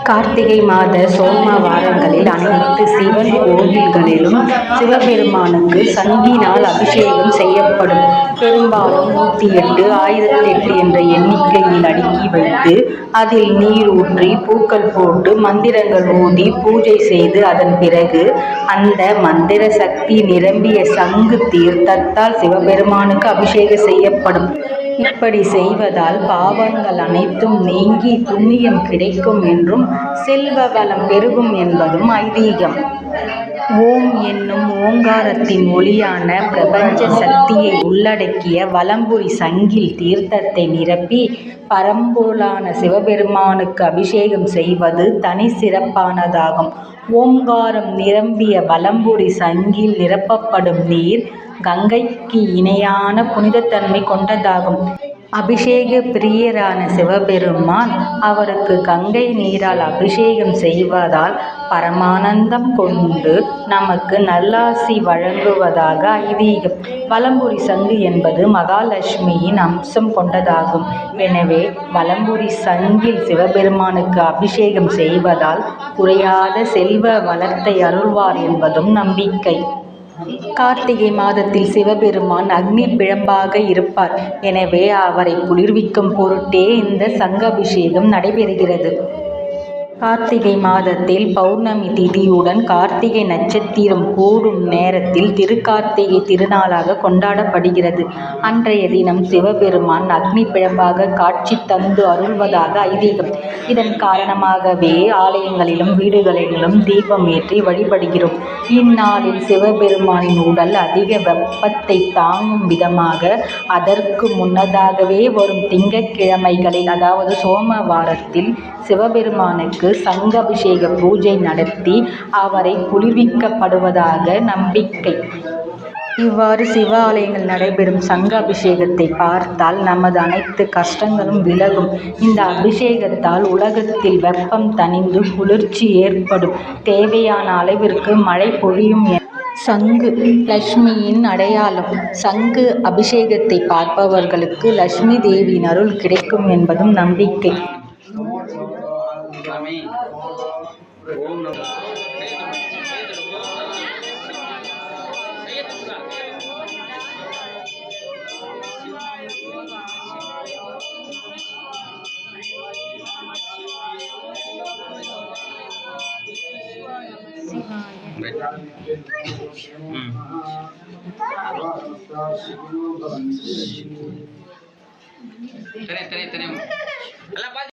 கார்த்திகை மாத சோமவாரங்களில் அனைத்து சிவன் கோவில்களிலும் சிவபெருமானுக்கு சங்கினால் அபிஷேகம் செய்யப்படும். பெரும்பாலும் 108, 1008 என்ற எண்ணிக்கையில் அடுக்கி வைத்து அதில் நீர் ஊற்றி பூக்கள் போட்டு மந்திரங்கள் ஓதி பூஜை செய்து அதன் பிறகு அந்த மந்திர சக்தி நிரம்பிய சங்கு தீர்த்தத்தால் சிவபெருமானுக்கு அபிஷேகம் செய்யப்படும். இப்படி செய்வதால் பாவங்கள் அனைத்தும் நீங்கி புண்ணியம் கிடைக்கும் என்றும் செல்வ வளம் பெருகும் என்பதும் ஐதீகம். ஓம் என்னும் ஓங்காரத்தின் ஒளியான பிரபஞ்ச சக்தியை உள்ளடக்கிய வலம்புரி சங்கில் தீர்த்தத்தை நிரப்பி பரம்பொருளான சிவபெருமானுக்கு அபிஷேகம் செய்வது தனி சிறப்பானதாகும். ஓம்காரம் நிரம்பிய வலம்புரி சங்கில் நிரப்பப்படும் நீர் கங்கைக்கு இணையான புனிதத்தன்மை கொண்டதாகும். அபிஷேக பிரியரான சிவபெருமான் அவருக்கு கங்கை நீரால் அபிஷேகம் செய்வதால் பரமானந்தம் கொண்டு நமக்கு நல்லாசி வழங்குவதாக ஐதீகம். வலம்புரி சங்கு என்பது மகாலட்சுமியின் அம்சம் கொண்டதாகும். எனவே வலம்புரி சங்கில் சிவபெருமானுக்கு அபிஷேகம் செய்வதால் குறையாத செல்வ வளத்தை அருள்வார் என்பதும் நம்பிக்கை. கார்த்திகை மாதத்தில் சிவபெருமான் அக்னி பிழம்பாக இருப்பார். எனவே அவரை குளிர்விக்கும் பொருட்டே இந்த சங்கபிஷேகம் நடைபெறுகிறது. கார்த்திகை மாதத்தில் பௌர்ணமி திதியுடன் கார்த்திகை நட்சத்திரம் கூடும் நேரத்தில் திருக்கார்த்திகை திருநாளாக கொண்டாடப்படுகிறது. அன்றைய தினம் சிவபெருமான் அக்னி பிழம்பாக காட்சி தந்து அருள்வதாக ஐதீகம். இதன் காரணமாகவே ஆலயங்களிலும் வீடுகளிலும் தீபம் ஏற்றி வழிபடுகிறோம். இந்நாளில் சிவபெருமானின் உடல் அதிக வெப்பத்தை தாங்கும் விதமாக அதற்கு முன்னதாகவே வரும் திங்கட்கிழமைகளில் அதாவது சோமவாரத்தில் சிவபெருமானுக்கு சங்கபிஷேக பூஜை நடத்தி அவரை குளிர்விக்கப்படுவதாக நம்பிக்கை. இவ்வாறு சிவ ஆலயங்கள் நடைபெறும் சங்க அபிஷேகத்தை பார்த்தால் நமது அனைத்து கஷ்டங்களும் விலகும். இந்த அபிஷேகத்தால் உலகத்தில் வெப்பம் தணிந்து குளிர்ச்சி ஏற்படும். தேவையான அளவிற்கு மழை பொழியும். சங்கு லட்சுமியின் அடையாளம். சங்கு அபிஷேகத்தை பார்ப்பவர்களுக்கு லட்சுமி தேவியின் அருள் கிடைக்கும் என்பதும் நம்பிக்கை. தெரியும்